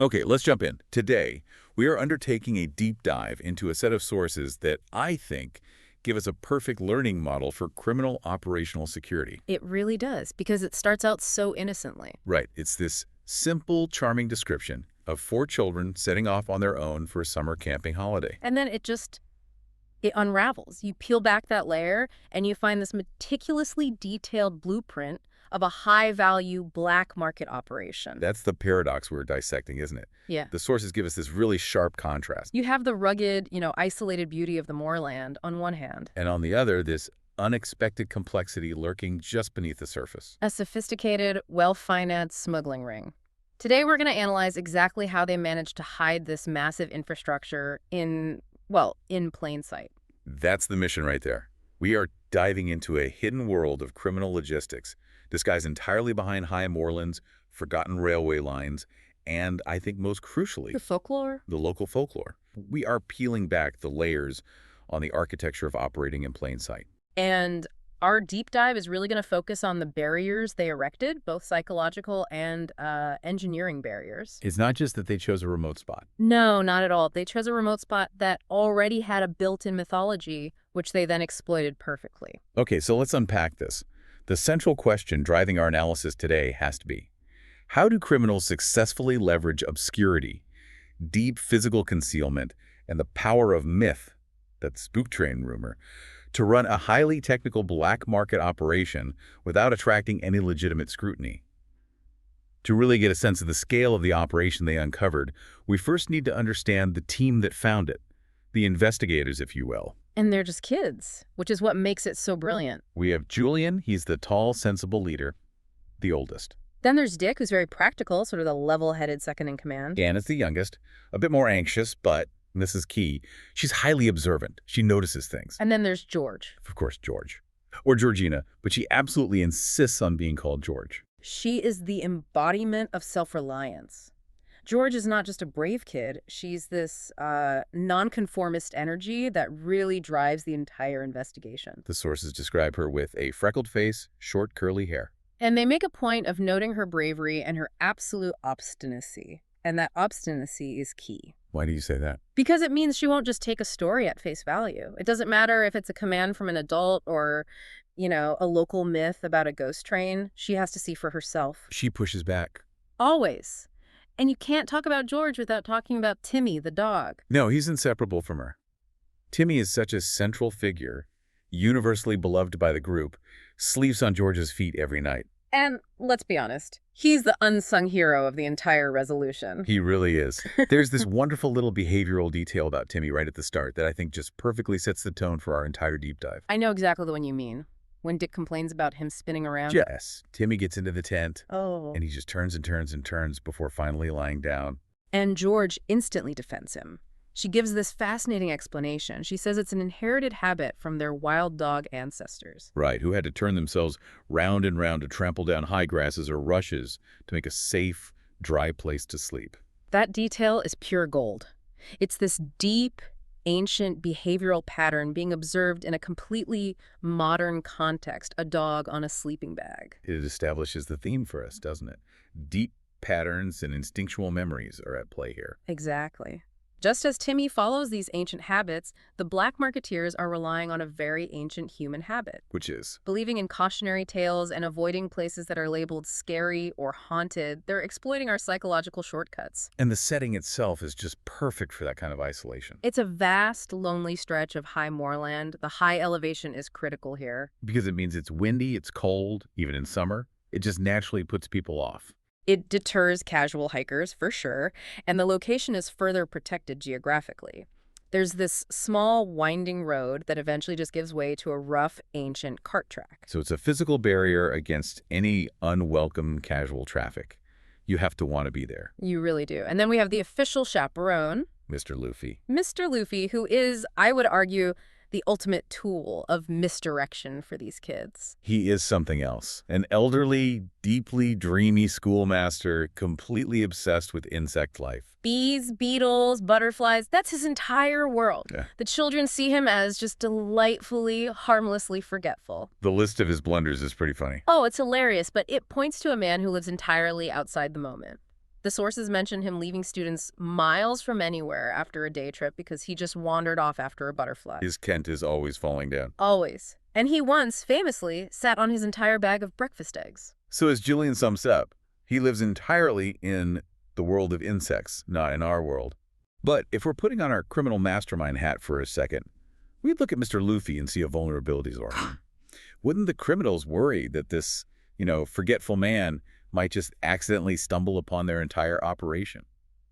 Okay, let's jump in. Today, we are undertaking a deep dive into a set of sources that I think give us a perfect learning model for criminal operational security. It really does, because it starts out so innocently. Right, it's this simple, charming description of four children setting off on their own for a summer camping holiday. And then it unravels. You peel back that layer and you find this meticulously detailed blueprint of a high-value black market operation. That's the paradox we're dissecting, isn't it? Yeah. The sources give us this really sharp contrast. You have the rugged, isolated beauty of the moorland on one hand. And on the other, this unexpected complexity lurking just beneath the surface. A sophisticated, well-financed smuggling ring. Today we're going to analyze exactly how they managed to hide this massive infrastructure in plain sight. That's the mission right there. We are diving into a hidden world of criminal logistics, disguised entirely behind high moorlands, forgotten railway lines, and, I think most crucially, The folklore? the local folklore. We are peeling back the layers on the architecture of operating in plain sight. And our deep dive is really going to focus on the barriers they erected, both psychological and engineering barriers. It's not just that they chose a remote spot. No, not at all. They chose a remote spot that already had a built-in mythology, which they then exploited perfectly. Okay, so let's unpack this. The central question driving our analysis today has to be, how do criminals successfully leverage obscurity, deep physical concealment, and the power of myth, that spook-train rumor, to run a highly technical black market operation without attracting any legitimate scrutiny? To really get a sense of the scale of the operation they uncovered, we first need to understand the team that found it, the investigators, if you will. And they're just kids, which is what makes it so brilliant. We have Julian, he's the tall, sensible leader, the oldest. Then there's Dick, who's very practical, sort of the level-headed second in command. Anne is the youngest, a bit more anxious, but, and this is key, she's highly observant. She notices things. And then there's George. Of course, George. Or Georgina, but she absolutely insists on being called George. She is the embodiment of self-reliance. George is not just a brave kid. She's this nonconformist energy that really drives the entire investigation. The sources describe her with a freckled face, short curly hair. And they make a point of noting her bravery and her absolute obstinacy. And that obstinacy is key. Why do you say that? Because it means she won't just take a story at face value. It doesn't matter if it's a command from an adult or, a local myth about a ghost train. She has to see for herself. She pushes back. Always. And you can't talk about George without talking about Timmy, the dog. No, he's inseparable from her. Timmy is such a central figure, universally beloved by the group, sleeps on George's feet every night. And let's be honest, he's the unsung hero of the entire resolution. He really is. There's this wonderful little behavioral detail about Timmy right at the start that I think just perfectly sets the tone for our entire deep dive. I know exactly the one you mean. When Dick complains about him spinning around. Yes. Timmy gets into the tent, Oh. and he just turns and turns and turns before finally lying down. And George instantly defends him. She gives this fascinating explanation. She says it's an inherited habit from their wild dog ancestors. Right, who had to turn themselves round and round to trample down high grasses or rushes to make a safe, dry place to sleep. That detail is pure gold. It's this deep, ancient behavioral pattern being observed in a completely modern context, a dog on a sleeping bag. It establishes the theme for us, doesn't it? Deep patterns and instinctual memories are at play here. Exactly. Just as Timmy follows these ancient habits, the black marketeers are relying on a very ancient human habit. Which is? Believing in cautionary tales and avoiding places that are labeled scary or haunted, they're exploiting our psychological shortcuts. And the setting itself is just perfect for that kind of isolation. It's a vast, lonely stretch of high moorland. The high elevation is critical here. Because it means it's windy, it's cold, even in summer. It just naturally puts people off. It deters casual hikers, for sure, and the location is further protected geographically. There's this small, winding road that eventually just gives way to a rough, ancient cart track. So it's a physical barrier against any unwelcome casual traffic. You have to want to be there. You really do. And then we have the official chaperone, Mr. Luffy. Mr. Luffy, who is, I would argue, the ultimate tool of misdirection for these kids. He is something else. An elderly, deeply dreamy schoolmaster, completely obsessed with insect life. Bees, beetles, butterflies, that's his entire world. Yeah. The children see him as just delightfully, harmlessly forgetful. The list of his blunders is pretty funny. Oh, it's hilarious, but it points to a man who lives entirely outside the moment. The sources mention him leaving students miles from anywhere after a day trip because he just wandered off after a butterfly. His Kent is always falling down. Always. And he once, famously, sat on his entire bag of breakfast eggs. So as Julian sums up, he lives entirely in the world of insects, not in our world. But if we're putting on our criminal mastermind hat for a second, we'd look at Mr. Luffy and see a vulnerability for him. Wouldn't the criminals worry that this, forgetful man might just accidentally stumble upon their entire operation?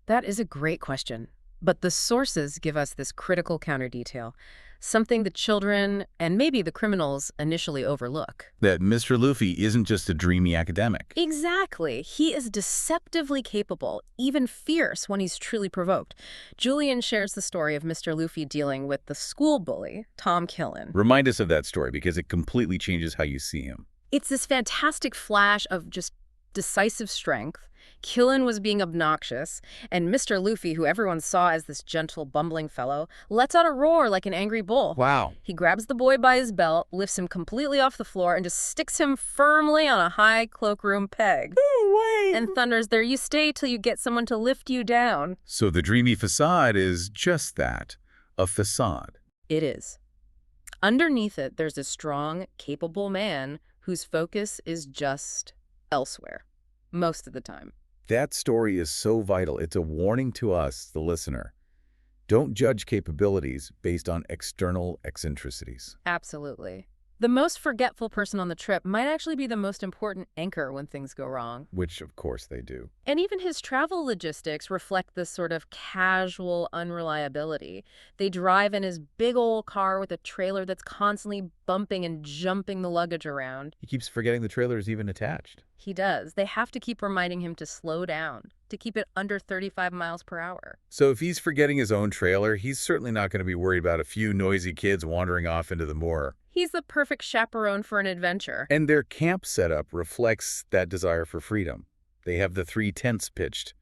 That is a great question. But the sources give us this critical counter-detail, something the children and maybe the criminals initially overlook. That Mr. Luffy isn't just a dreamy academic. Exactly. He is deceptively capable, even fierce when he's truly provoked. Julian shares the story of Mr. Luffy dealing with the school bully, Tom Killen. Remind us of that story because it completely changes how you see him. It's this fantastic flash of just decisive strength. Killen was being obnoxious, and Mr. Luffy, who everyone saw as this gentle, bumbling fellow, lets out a roar like an angry bull. Wow. He grabs the boy by his belt, lifts him completely off the floor, and just sticks him firmly on a high cloakroom peg. And thunders, "There you stay till you get someone to lift you down." So the dreamy facade is just that, a facade. It is. Underneath it, there's a strong, capable man whose focus is just elsewhere, most of the time. That story is so vital. It's a warning to us, the listener. Don't judge capabilities based on external eccentricities. Absolutely. The most forgetful person on the trip might actually be the most important anchor when things go wrong. Which, of course, they do. And even his travel logistics reflect this sort of casual unreliability. They drive in his big old car with a trailer that's constantly bumping and jumping the luggage around. He keeps forgetting the trailer is even attached. He does. They have to keep reminding him to slow down, to keep it under 35 miles per hour. So if he's forgetting his own trailer, he's certainly not going to be worried about a few noisy kids wandering off into the moor. He's the perfect chaperone for an adventure. And their camp setup reflects that desire for freedom. They have the 3 tents pitched.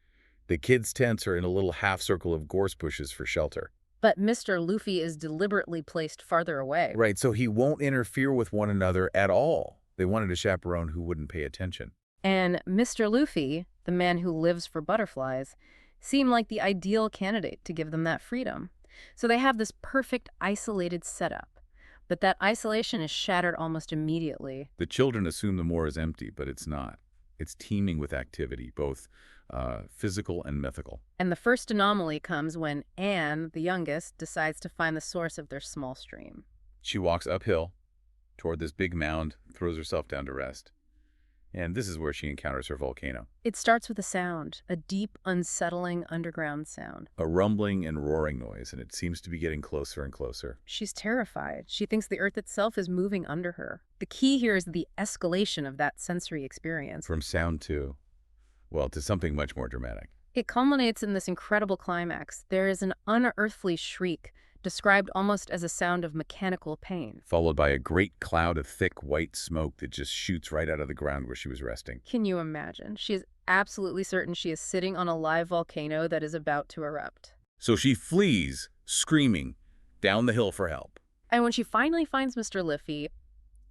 The kids' tents are in a little half circle of gorse bushes for shelter. But Mr. Luffy is deliberately placed farther away. Right, so he won't interfere with one another at all. They wanted a chaperone who wouldn't pay attention. And Mr. Luffy, the man who lives for butterflies, seemed like the ideal candidate to give them that freedom. So they have this perfect isolated setup. But that isolation is shattered almost immediately. The children assume the moor is empty, but it's not. It's teeming with activity, both physical and mythical. And the first anomaly comes when Anne, the youngest, decides to find the source of their small stream. She walks uphill toward this big mound, throws herself down to rest. And this is where she encounters her volcano. It starts with a sound, a deep, unsettling underground sound. A rumbling and roaring noise, and it seems to be getting closer and closer. She's terrified. She thinks the earth itself is moving under her. The key here is the escalation of that sensory experience. From sound to something much more dramatic. It culminates in this incredible climax. There is an unearthly shriek, described almost as a sound of mechanical pain. Followed by a great cloud of thick white smoke that just shoots right out of the ground where she was resting. Can you imagine? She is absolutely certain she is sitting on a live volcano that is about to erupt. So she flees, screaming, down the hill for help. And when she finally finds Mr. Luffy,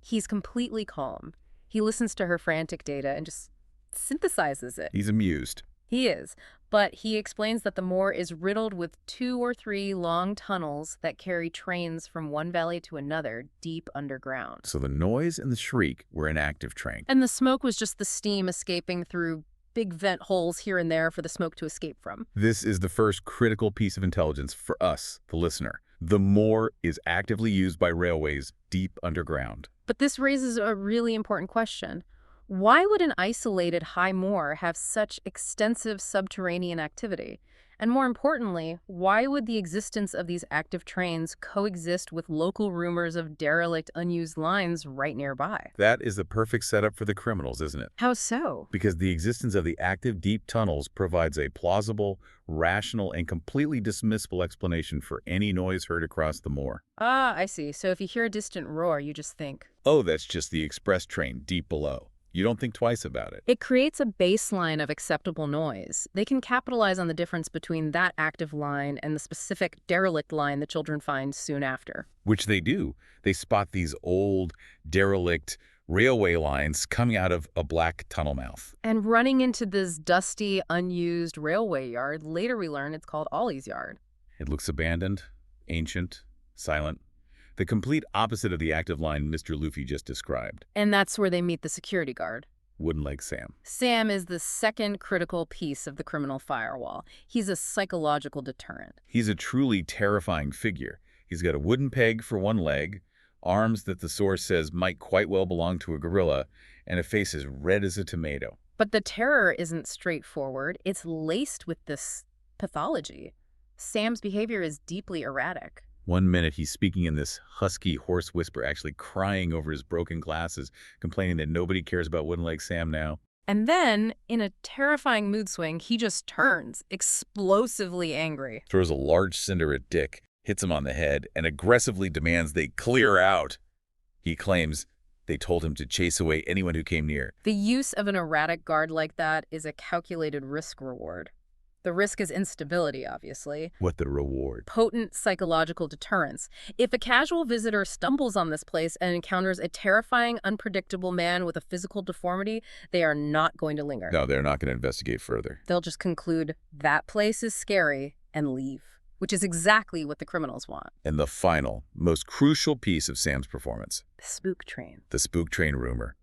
he's completely calm. He listens to her frantic data and just synthesizes it. He's amused. He is, but he explains that the moor is riddled with 2 or 3 long tunnels that carry trains from one valley to another deep underground. So the noise and the shriek were an active train. And the smoke was just the steam escaping through big vent holes here and there for the smoke to escape from. This is the first critical piece of intelligence for us, the listener. The moor is actively used by railways deep underground. But this raises a really important question. Why would an isolated high moor have such extensive subterranean activity? And more importantly, why would the existence of these active trains coexist with local rumors of derelict, unused lines right nearby? That is the perfect setup for the criminals, isn't it? How so? Because the existence of the active deep tunnels provides a plausible, rational, and completely dismissible explanation for any noise heard across the moor. Ah, I see. So if you hear a distant roar, you just think, oh, that's just the express train deep below. You don't think twice about it. It creates a baseline of acceptable noise. They can capitalize on the difference between that active line and the specific derelict line the children find soon after. Which they do. They spot these old, derelict railway lines coming out of a black tunnel mouth. And running into this dusty, unused railway yard, later we learn it's called Ollie's Yard. It looks abandoned, ancient, silent. The complete opposite of the active line Mr. Luffy just described. And that's where they meet the security guard. Wooden Leg Sam. Sam is the second critical piece of the criminal firewall. He's a psychological deterrent. He's a truly terrifying figure. He's got a wooden peg for one leg, arms that the source says might quite well belong to a gorilla, and a face as red as a tomato. But the terror isn't straightforward. It's laced with this pathology. Sam's behavior is deeply erratic. 1 minute he's speaking in this husky hoarse whisper, actually crying over his broken glasses, complaining that nobody cares about Wooden Leg Sam now. And then, in a terrifying mood swing, he just turns, explosively angry. Throws a large cinder at Dick, hits him on the head, and aggressively demands they clear out. He claims they told him to chase away anyone who came near. The use of an erratic guard like that is a calculated risk-reward. The risk is instability, obviously. What the reward? Potent psychological deterrence. If a casual visitor stumbles on this place and encounters a terrifying, unpredictable man with a physical deformity, they are not going to linger. No, they're not going to investigate further. They'll just conclude that place is scary and leave, which is exactly what the criminals want. And the final, most crucial piece of Sam's performance. The spook train. The spook train rumor.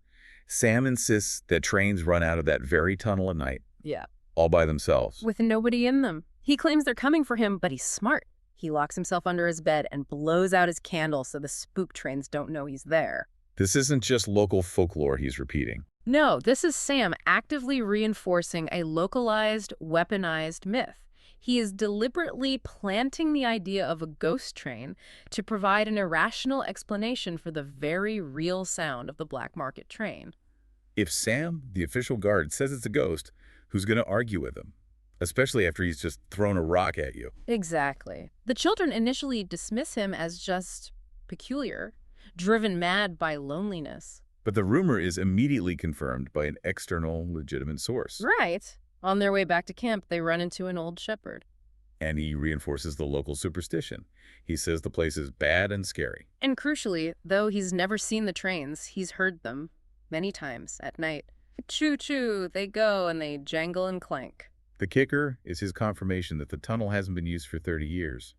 Sam insists that trains run out of that very tunnel at night. Yeah. All by themselves. With nobody in them. He claims they're coming for him, but he's smart. He locks himself under his bed and blows out his candle so the spook trains don't know he's there. This isn't just local folklore he's repeating. No, this is Sam actively reinforcing a localized, weaponized myth. He is deliberately planting the idea of a ghost train to provide an irrational explanation for the very real sound of the black market train. If Sam, the official guard, says it's a ghost, who's going to argue with him? Especially after he's just thrown a rock at you. Exactly. The children initially dismiss him as just peculiar, driven mad by loneliness. But the rumor is immediately confirmed by an external, legitimate source. Right. On their way back to camp, they run into an old shepherd. And he reinforces the local superstition. He says the place is bad and scary. And crucially, though he's never seen the trains, he's heard them many times at night. Choo-choo, they go and they jangle and clank. The kicker is his confirmation that the tunnel hasn't been used for 30 years.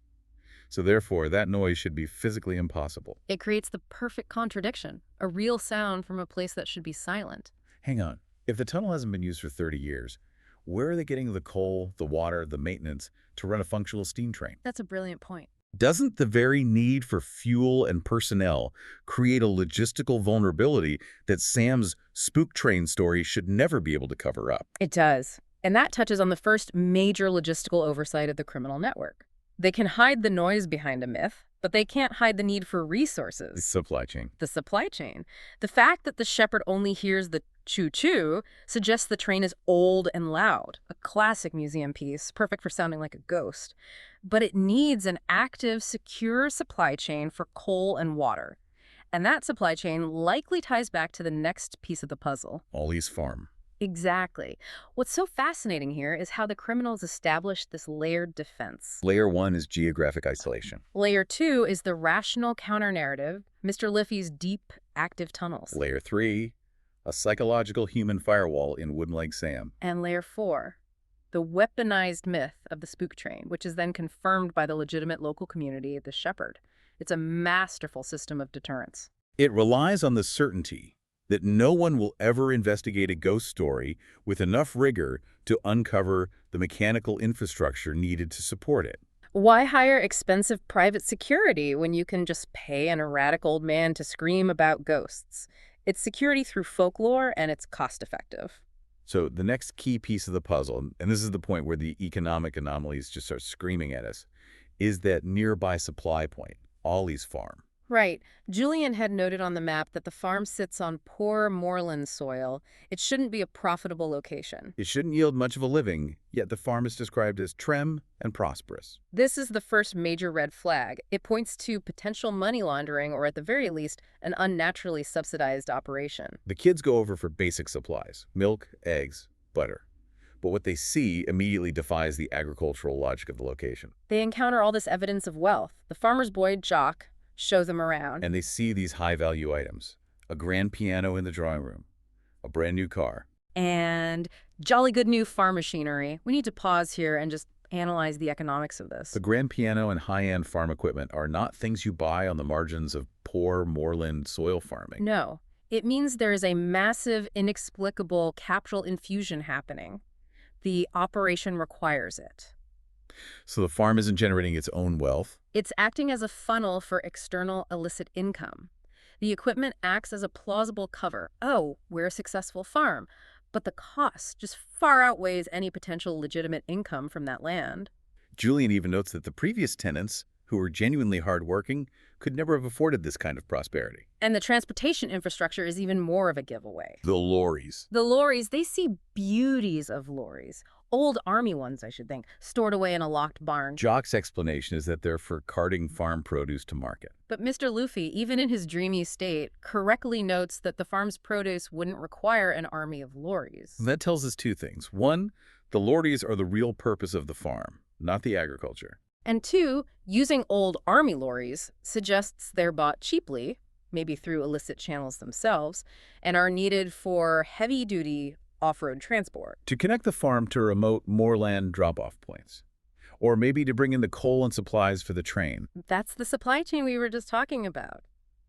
So therefore, that noise should be physically impossible. It creates the perfect contradiction, a real sound from a place that should be silent. Hang on. If the tunnel hasn't been used for 30 years, where are they getting the coal, the water, the maintenance to run a functional steam train? That's a brilliant point. Doesn't the very need for fuel and personnel create a logistical vulnerability that Sam's spook train story should never be able to cover up? It does. And that touches on the first major logistical oversight of the criminal network. They can hide the noise behind a myth, but they can't hide the need for resources. The supply chain. The supply chain. The fact that the shepherd only hears the choo-choo suggests the train is old and loud, a classic museum piece, perfect for sounding like a ghost. But it needs an active, secure supply chain for coal and water. And that supply chain likely ties back to the next piece of the puzzle. Ollie's farm. Exactly. What's so fascinating here is how the criminals established this layered defense. Layer 1 is geographic isolation. Layer 2 is the rational counter-narrative, Mr. Liffey's deep, active tunnels. Layer 3, a psychological human firewall in Wooden Leg Sam. And Layer 4, the weaponized myth of the spook train, which is then confirmed by the legitimate local community, the shepherd. It's a masterful system of deterrence. It relies on the certainty that no one will ever investigate a ghost story with enough rigor to uncover the mechanical infrastructure needed to support it. Why hire expensive private security when you can just pay an erratic old man to scream about ghosts? It's security through folklore, and it's cost-effective. So the next key piece of the puzzle, and this is the point where the economic anomalies just start screaming at us, is that nearby supply point, Ollie's farm. Right. Julian had noted on the map that the farm sits on poor moorland soil. It shouldn't be a profitable location. It shouldn't yield much of a living, yet the farm is described as trim and prosperous. This is the first major red flag. It points to potential money laundering or, at the very least, an unnaturally subsidized operation. The kids go over for basic supplies, milk, eggs, butter. But what they see immediately defies the agricultural logic of the location. They encounter all this evidence of wealth. The farmer's boy, Jock, shows them around. And they see these high-value items. A grand piano in the drawing room. A brand new car. And jolly good new farm machinery. We need to pause here and just analyze the economics of The this. grand piano and high-end farm equipment are not things you buy on the margins of poor moorland soil farming. No, it means there is a massive, inexplicable capital infusion happening. The operation requires it. So the farm isn't generating its own wealth. It's acting as a funnel for external illicit income. The equipment acts as a plausible cover. Oh, we're a successful farm. But the cost just far outweighs any potential legitimate income from that land. Julian even notes that the previous tenants, who were genuinely hardworking, could never have afforded this kind of prosperity. And the transportation infrastructure is even more of a giveaway. The lorries. The lorries, they see beauties of lorries. Old army ones, I should think, stored away in a locked barn. Jock's explanation is that they're for carting farm produce to market. But Mr. Luffy, even in his dreamy state, correctly notes that the farm's produce wouldn't require an army of lorries. That tells us two things. One, the lorries are the real purpose of the farm, not the agriculture. And two, using old army lorries suggests they're bought cheaply, maybe through illicit channels themselves, and are needed for heavy-duty off-road transport. To connect the farm to remote moorland drop-off points. Or maybe to bring in the coal and supplies for the train. That's the supply chain we were just talking about.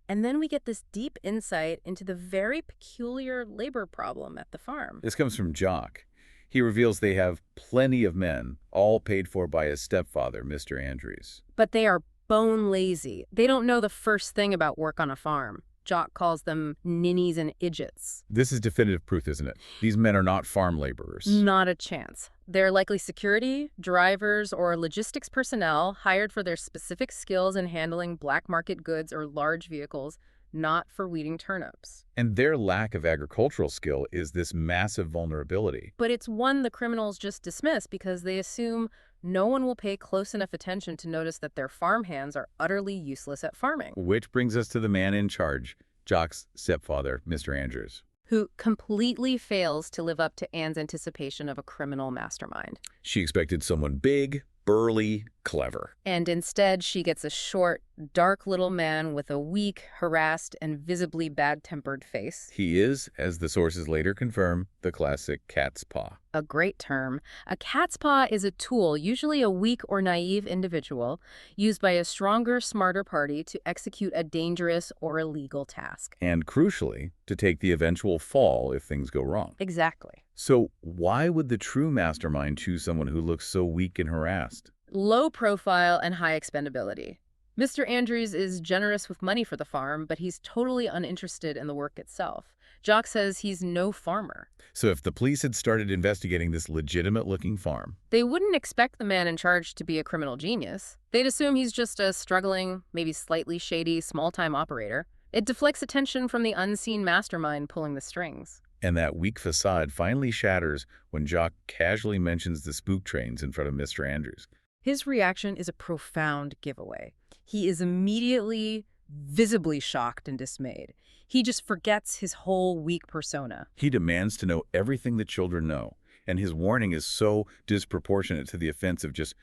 And then we get this deep insight into the very peculiar labor problem at the farm. This comes from Jock. He reveals they have plenty of men, all paid for by his stepfather, Mr. Andrews. But they are bone lazy. They don't know the first thing about work on a farm. Jock calls them ninnies and idiots. This is definitive proof, isn't it? These men are not farm laborers. Not a chance. They're likely security, drivers, or logistics personnel hired for their specific skills in handling black market goods or large vehicles, not for weeding turnips. And their lack of agricultural skill is this massive vulnerability. But it's one the criminals just dismiss because they assume no one will pay close enough attention to notice that their farm hands are utterly useless at farming. Which brings us to the man in charge, Jock's stepfather, Mr. Andrews. Who completely fails to live up to Anne's anticipation of a criminal mastermind. She expected someone big, burly, clever. And instead, she gets a short, dark little man with a weak, harassed, and visibly bad-tempered face. He is, as the sources later confirm, the classic cat's paw. A great term. A cat's paw is a tool, usually a weak or naive individual, used by a stronger, smarter party to execute a dangerous or illegal task. And crucially, to take the eventual fall if things go wrong. Exactly. So why would the true mastermind choose someone who looks so weak and harassed? Low profile and high expendability. Mr. Andrews is generous with money for the farm, but he's totally uninterested in the work itself. Jock says he's no farmer. So if the police had started investigating this legitimate-looking farm, They wouldn't expect the man in charge to be a criminal genius. They'd assume he's just a struggling, maybe slightly shady, small-time operator. It deflects attention from the unseen mastermind pulling the strings. and that weak facade finally shatters when Jock casually mentions the spook trains in front of Mr. Andrews. His reaction is a profound giveaway. He is immediately, visibly shocked and dismayed. He just forgets his whole weak persona. He demands to know everything the children know, and his warning is so disproportionate to the offense of just,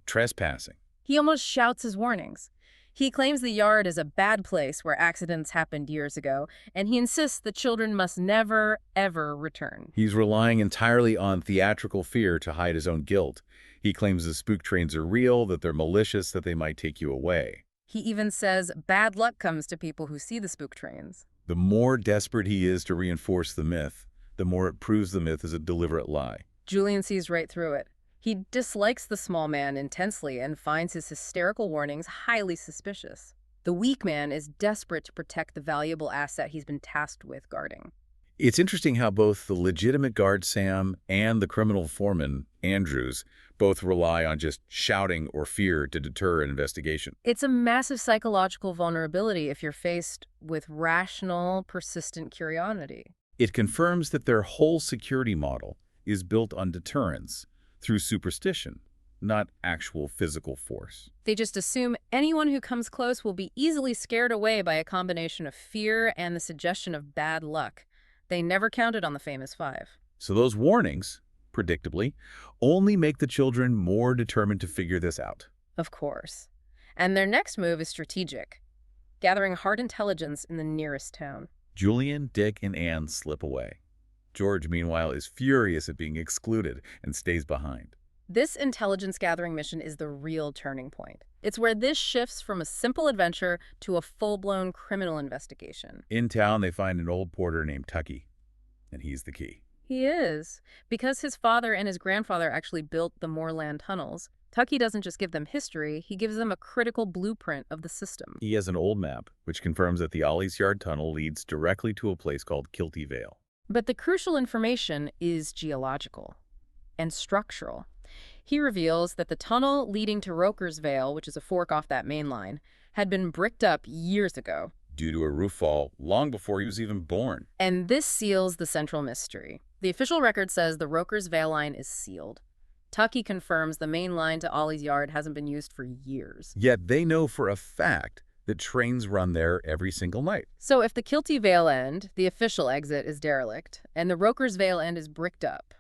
trespassing. He almost shouts his warnings. He claims the yard is a bad place where accidents happened years ago, and he insists the children must never, ever return. He's relying entirely on theatrical fear to hide his own guilt. He claims the spook trains are real, that they're malicious, that they might take you away. He even says bad luck comes to people who see the spook trains. The more desperate he is to reinforce the myth, the more it proves the myth is a deliberate lie. Julian sees right through it. He dislikes the small man intensely and finds his hysterical warnings highly suspicious. The weak man is desperate to protect the valuable asset he's been tasked with guarding. It's interesting how both the legitimate guard Sam and the criminal foreman Andrews both rely on just shouting or fear to deter an investigation. It's a massive psychological vulnerability if you're faced with rational, persistent curiosity. It confirms that their whole security model is built on deterrence through superstition, not actual physical force. They just assume anyone who comes close will be easily scared away by a combination of fear and the suggestion of bad luck. They never counted on the famous five. So those warnings, predictably, only make the children more determined to figure this out. Of course. And their next move is strategic, gathering hard intelligence in the nearest town. Julian, Dick, and Anne slip away. George, meanwhile, is furious at being excluded and stays behind. This intelligence-gathering mission is the real turning point. It's where this shifts from a simple adventure to a full-blown criminal investigation. In town, they find an old porter named Tucky, and he's the key. He is. Because his father and his grandfather actually built the moorland tunnels, Tucky doesn't just give them history, he gives them a critical blueprint of the system. He has an old map, which confirms that the Ollie's Yard Tunnel leads directly to a place called Kilty Vale. But the crucial information is geological and structural. He reveals that the tunnel leading to Roker's Vale, which is a fork off that main line, had been bricked up years ago. Due to a roof fall long before he was even born. And this seals the central mystery. The official record says the Roker's Vale line is sealed. Tucky confirms the main line to Ollie's Yard hasn't been used for years. Yet they know for a fact that trains run there every single night. So if the Kilty Vale end, the official exit, is derelict, and the Roker's Vale end is bricked up,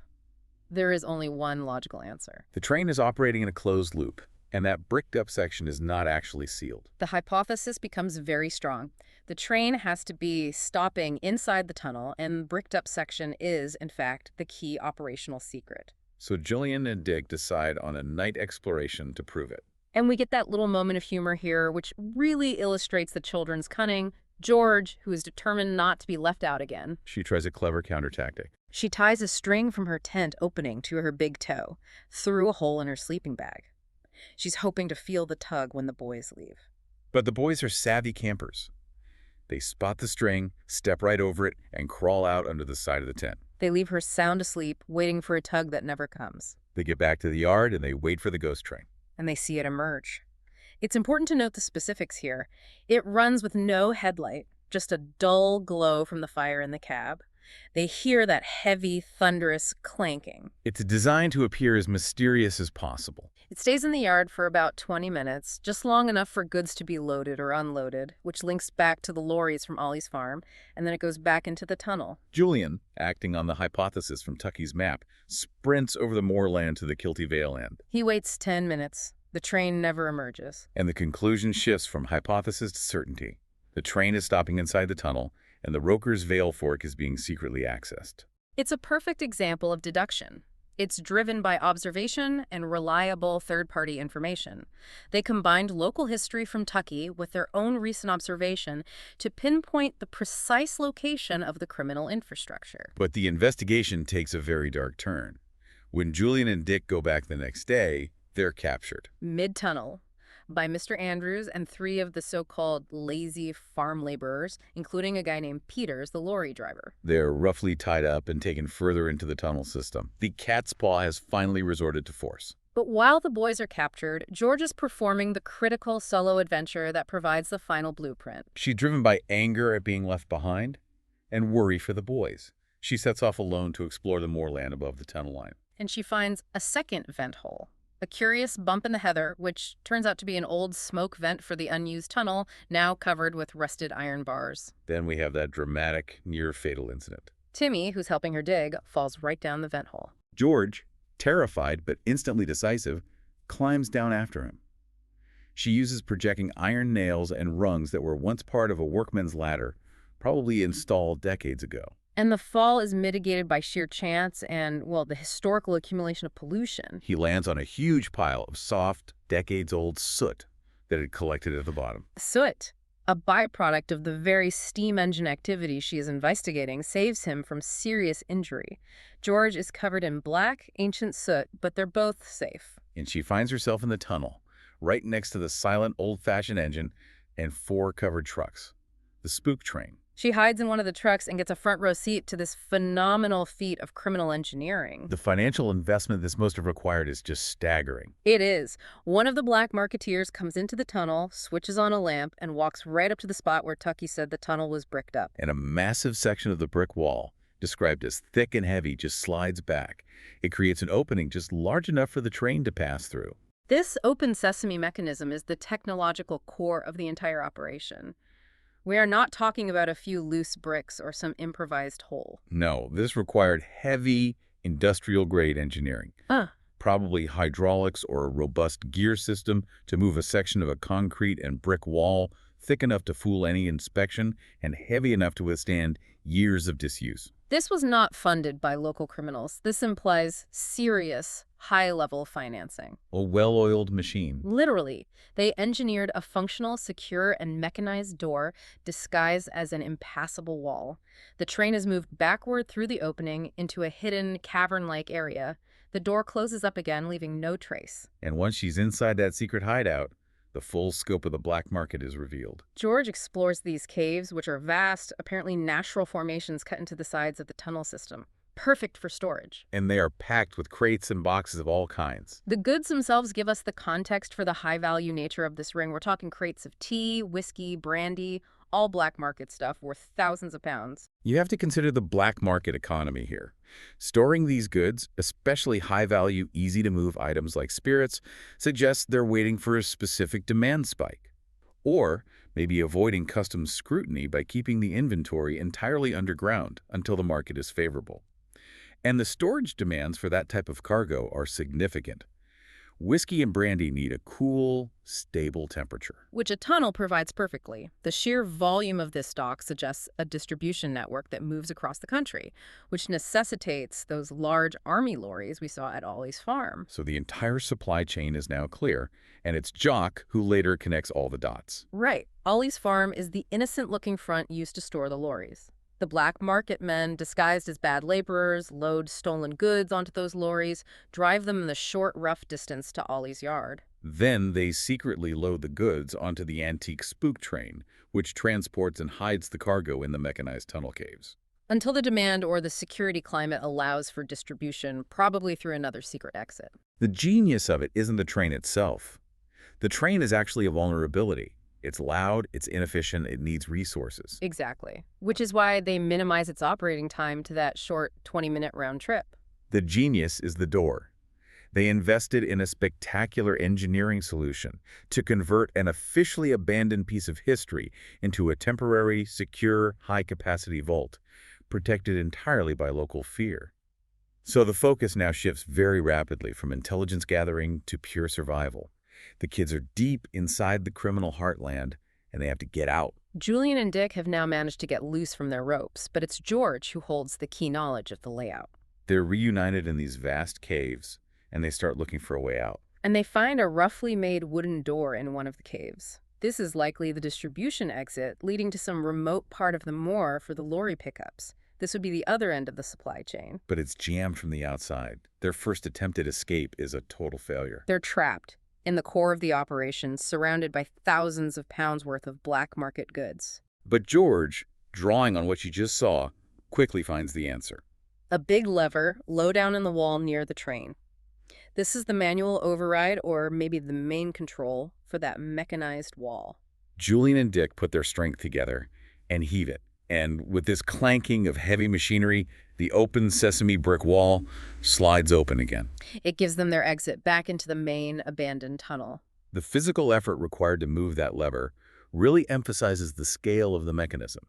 there is only one logical answer. The train is operating in a closed loop, and that bricked-up section is not actually sealed. The hypothesis becomes very strong. The train has to be stopping inside the tunnel, and the bricked-up section is, in fact, the key operational secret. So Julian and Dick decide on a night exploration to prove it. And we get that little moment of humor here, which really illustrates the children's cunning. George, who is determined not to be left out again. She tries a clever counter tactic. She ties a string from her tent opening to her big toe, through a hole in her sleeping bag. She's hoping to feel the tug when the boys leave. But the boys are savvy campers. They spot the string, step right over it, and crawl out under the side of the tent. They leave her sound asleep, waiting for a tug that never comes. They get back to the yard and they wait for the ghost train. And they see it emerge. It's important to note the specifics here. It runs with no headlight, just a dull glow from the fire in the cab. They hear that heavy, thunderous clanking. It's designed to appear as mysterious as possible. It stays in the yard for about 20 minutes, just long enough for goods to be loaded or unloaded, which links back to the lorries from Ollie's farm, and then it goes back into the tunnel. Julian, acting on the hypothesis from Tucky's map, sprints over the moorland to the Kilty Vale end. He waits 10 minutes. The train never emerges. And the conclusion shifts from hypothesis to certainty. The train is stopping inside the tunnel, and the Roker's Vale fork is being secretly accessed. It's a perfect example of deduction. It's driven by observation and reliable third-party information. They combined local history from Tucky with their own recent observation to pinpoint the precise location of the criminal infrastructure. But the investigation takes a very dark turn. When Julian and Dick go back the next day, they're captured. Mid-tunnel, by Mr. Andrews and 3 of the so-called lazy farm laborers, including a guy named Peters, the lorry driver. They're roughly tied up and taken further into the tunnel system. The cat's paw has finally resorted to force. But while the boys are captured, George is performing the critical solo adventure that provides the final blueprint. She's driven by anger at being left behind and worry for the boys. She sets off alone to explore the moorland above the tunnel line. And she finds a second vent hole. A curious bump in the heather, which turns out to be an old smoke vent for the unused tunnel, now covered with rusted iron bars. Then we have that dramatic, near-fatal incident. Timmy, who's helping her dig, falls right down the vent hole. George, terrified but instantly decisive, climbs down after him. She uses projecting iron nails and rungs that were once part of a workman's ladder, probably installed decades ago. And the fall is mitigated by sheer chance and, well, the historical accumulation of pollution. He lands on a huge pile of soft, decades-old soot that had collected at the bottom. Soot, a byproduct of the very steam engine activity she is investigating, saves him from serious injury. George is covered in black, ancient soot, but they're both safe. And she finds herself in the tunnel, right next to the silent, old-fashioned engine and 4 covered trucks. The spook train. She hides in one of the trucks and gets a front row seat to this phenomenal feat of criminal engineering. The financial investment this must have required is just staggering. It is. One of the black marketeers comes into the tunnel, switches on a lamp, and walks right up to the spot where Tucky said the tunnel was bricked up. And a massive section of the brick wall, described as thick and heavy, just slides back. It creates an opening just large enough for the train to pass through. This open sesame mechanism is the technological core of the entire operation. We are not talking about a few loose bricks or some improvised hole. No, this required heavy, industrial-grade engineering. Probably hydraulics or a robust gear system to move a section of a concrete and brick wall thick enough to fool any inspection and heavy enough to withstand years of disuse. This was not funded by local criminals. This implies serious, high-level financing. A well-oiled machine. Literally, they engineered a functional, secure, and mechanized door disguised as an impassable wall. The train is moved backward through the opening into a hidden, cavern-like area. The door closes up again, leaving no trace. And once she's inside that secret hideout, the full scope of the black market is revealed. George explores these caves, which are vast, apparently natural formations cut into the sides of the tunnel system. Perfect for storage. And they are packed with crates and boxes of all kinds. The goods themselves give us the context for the high-value nature of this ring. We're talking crates of tea, whiskey, brandy, all black market stuff worth thousands of pounds. You have to consider the black market economy here. Storing these goods, especially high-value, easy-to-move items like spirits, suggests they're waiting for a specific demand spike. Or maybe avoiding customs scrutiny by keeping the inventory entirely underground until the market is favorable. And the storage demands for that type of cargo are significant. Whiskey and brandy need a cool, stable temperature. Which a tunnel provides perfectly. The sheer volume of this stock suggests a distribution network that moves across the country, which necessitates those large army lorries we saw at Ollie's farm. So the entire supply chain is now clear, and it's Jock who later connects all the dots. Right. Ollie's farm is the innocent-looking front used to store the lorries. The black market men, disguised as bad laborers, load stolen goods onto those lorries, drive them the short, rough distance to Ollie's yard. Then they secretly load the goods onto the antique spook train, which transports and hides the cargo in the mechanized tunnel caves. Until the demand or the security climate allows for distribution, probably through another secret exit. The genius of it isn't the train itself. The train is actually a vulnerability. It's loud, it's inefficient, it needs resources. Exactly. Which is why they minimize its operating time to that short 20-minute round trip. The genius is the door. They invested in a spectacular engineering solution to convert an officially abandoned piece of history into a temporary, secure, high-capacity vault, protected entirely by local fear. So the focus now shifts very rapidly from intelligence gathering to pure survival. The kids are deep inside the criminal heartland, and they have to get out. Julian and Dick have now managed to get loose from their ropes, but it's George who holds the key knowledge of the layout. They're reunited in these vast caves, and they start looking for a way out. And they find a roughly made wooden door in one of the caves. This is likely the distribution exit, leading to some remote part of the moor for the lorry pickups. This would be the other end of the supply chain. But it's jammed from the outside. Their first attempted escape is a total failure. They're trapped in the core of the operation, surrounded by thousands of pounds worth of black market goods. But George, drawing on what you just saw, quickly finds the answer. A big lever low down in the wall near the train. This is the manual override, or maybe the main control, for that mechanized wall. Julian and Dick put their strength together and heave it. And with this clanking of heavy machinery, the open sesame brick wall slides open again. It gives them their exit back into the main abandoned tunnel. The physical effort required to move that lever really emphasizes the scale of the mechanism.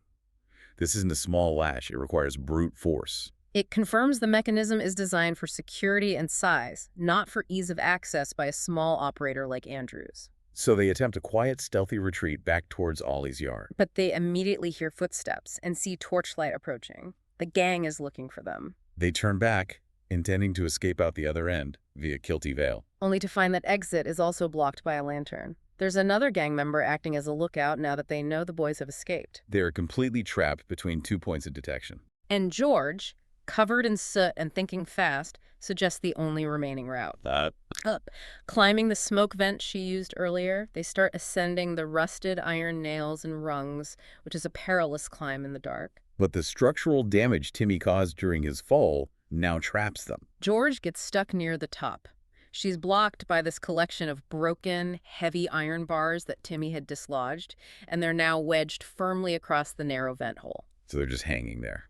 This isn't a small lash, it requires brute force. It confirms the mechanism is designed for security and size, not for ease of access by a small operator like Andrews. So they attempt a quiet, stealthy retreat back towards Ollie's yard. But they immediately hear footsteps and see torchlight approaching. The gang is looking for them. They turn back, intending to escape out the other end via Kilty Vale. Only to find that exit is also blocked by a lantern. There's another gang member acting as a lookout now that they know the boys have escaped. They are completely trapped between 2 points of detection. And George, covered in soot and thinking fast, suggests the only remaining route. Up. Climbing the smoke vent she used earlier, they start ascending the rusted iron nails and rungs, which is a perilous climb in the dark. But the structural damage Timmy caused during his fall now traps them. George gets stuck near the top. She's blocked by this collection of broken, heavy iron bars that Timmy had dislodged, and they're now wedged firmly across the narrow vent hole. So they're just hanging there.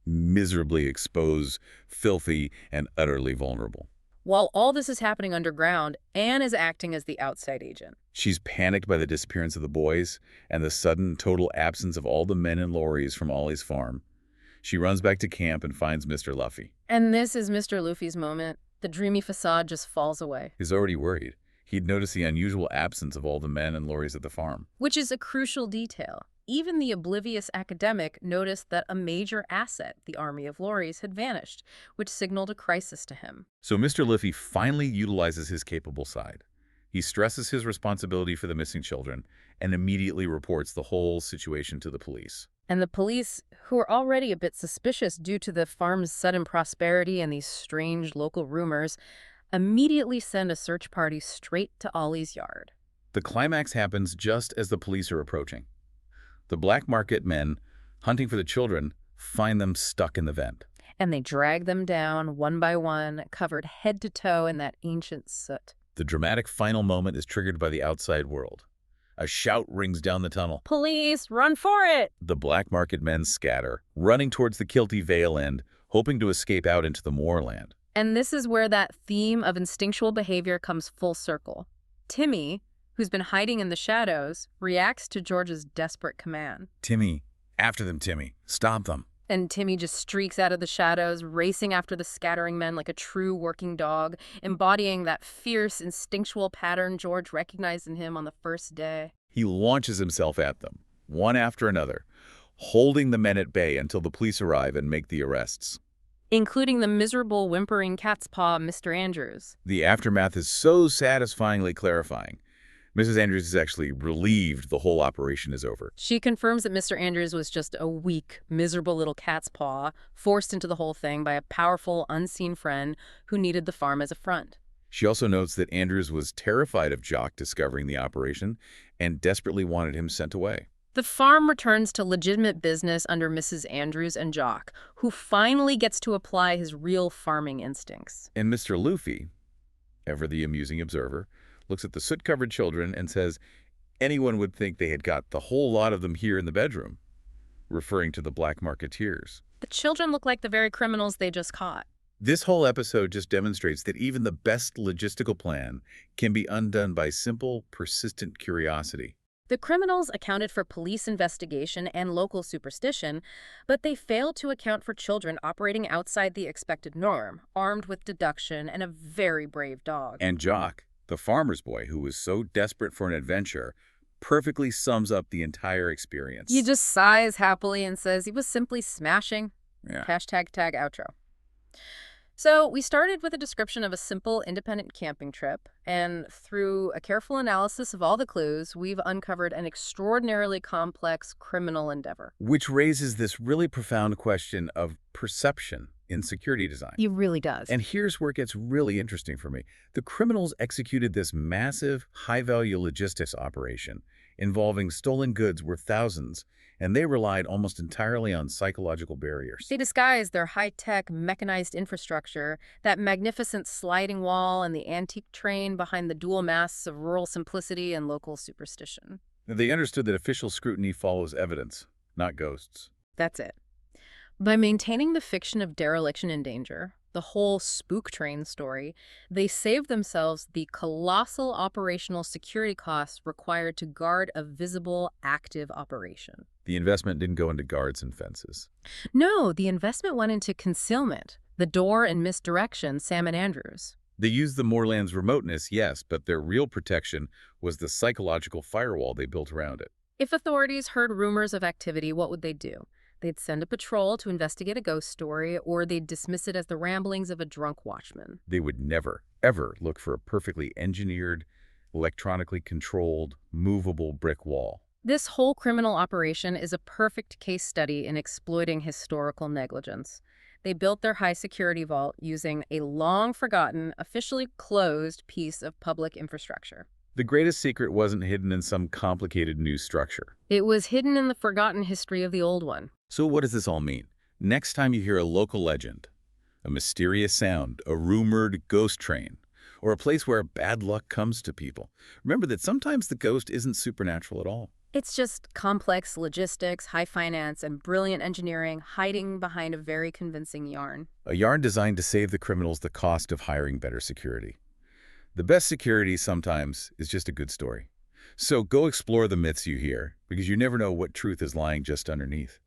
Miserably exposed, filthy, and utterly vulnerable. While all this is happening underground, Anne is acting as the outside agent. She's panicked by the disappearance of the boys and the sudden total absence of all the men and lorries from Ollie's farm. She runs back to camp and finds Mr. Luffy. And this is Mr. Luffy's moment. The dreamy facade just falls away. He's already worried. He'd noticed the unusual absence of all the men and lorries at the farm. Which is a crucial detail. Even the oblivious academic noticed that a major asset, the army of lorries, had vanished, which signaled a crisis to him. So Mr. Liffey finally utilizes his capable side. He stresses his responsibility for the missing children and immediately reports the whole situation to the police. And the police, who are already a bit suspicious due to the farm's sudden prosperity and these strange local rumors, immediately send a search party straight to Ollie's yard. The climax happens just as the police are approaching. The black market men, hunting for the children, find them stuck in the vent. And they drag them down one by one, covered head to toe in that ancient soot. The dramatic final moment is triggered by the outside world. A shout rings down the tunnel. Police, run for it! The black market men scatter, running towards the Kilty Vale end, hoping to escape out into the moorland. And this is where that theme of instinctual behavior comes full circle. Timmy, who's been hiding in the shadows, reacts to George's desperate command. Timmy, after them, Timmy. Stop them. And Timmy just streaks out of the shadows, racing after the scattering men like a true working dog, embodying that fierce, instinctual pattern George recognized in him on the first day. He launches himself at them, one after another, holding the men at bay until the police arrive and make the arrests. Including the miserable, whimpering cat's paw, Mr. Andrews. The aftermath is so satisfyingly clarifying. Mrs. Andrews is actually relieved the whole operation is over. She confirms that Mr. Andrews was just a weak, miserable little cat's paw, forced into the whole thing by a powerful, unseen friend who needed the farm as a front. She also notes that Andrews was terrified of Jock discovering the operation and desperately wanted him sent away. The farm returns to legitimate business under Mrs. Andrews and Jock, who finally gets to apply his real farming instincts. And Mr. Luffy, ever the amusing observer, looks at the soot-covered children and says, anyone would think they had got the whole lot of them here in the bedroom, referring to the black marketeers. The children look like the very criminals they just caught. This whole episode just demonstrates that even the best logistical plan can be undone by simple, persistent curiosity. The criminals accounted for police investigation and local superstition, but they failed to account for children operating outside the expected norm, armed with deduction and a very brave dog. And Jock, the farmer's boy who was so desperate for an adventure, perfectly sums up the entire experience. He just sighs happily and says he was simply smashing. Yeah. #tag outro. So we started with a description of a simple independent camping trip, and through a careful analysis of all the clues, we've uncovered an extraordinarily complex criminal endeavor. Which raises this really profound question of perception in security design. It really does. And here's where it gets really interesting for me. The criminals executed this massive, high-value logistics operation involving stolen goods worth thousands, and they relied almost entirely on psychological barriers. They disguised their high-tech, mechanized infrastructure, that magnificent sliding wall and the antique train behind the dual masts of rural simplicity and local superstition. They understood that official scrutiny follows evidence, not ghosts. That's it. By maintaining the fiction of dereliction and danger, the whole spook-train story, they saved themselves the colossal operational security costs required to guard a visible, active operation. The investment didn't go into guards and fences. No, the investment went into concealment, the door and misdirection, Sam and Andrews. They used the moorland's remoteness, yes, but their real protection was the psychological firewall they built around it. If authorities heard rumors of activity, what would they do? They'd send a patrol to investigate a ghost story, or they'd dismiss it as the ramblings of a drunk watchman. They would never, ever look for a perfectly engineered, electronically controlled, movable brick wall. This whole criminal operation is a perfect case study in exploiting historical negligence. They built their high-security vault using a long-forgotten, officially closed piece of public infrastructure. The greatest secret wasn't hidden in some complicated new structure. It was hidden in the forgotten history of the old one. So what does this all mean? Next time you hear a local legend, a mysterious sound, a rumored ghost train, or a place where bad luck comes to people, remember that sometimes the ghost isn't supernatural at all. It's just complex logistics, high finance, and brilliant engineering hiding behind a very convincing yarn. A yarn designed to save the criminals the cost of hiring better security. The best security sometimes is just a good story. So go explore the myths you hear, because you never know what truth is lying just underneath.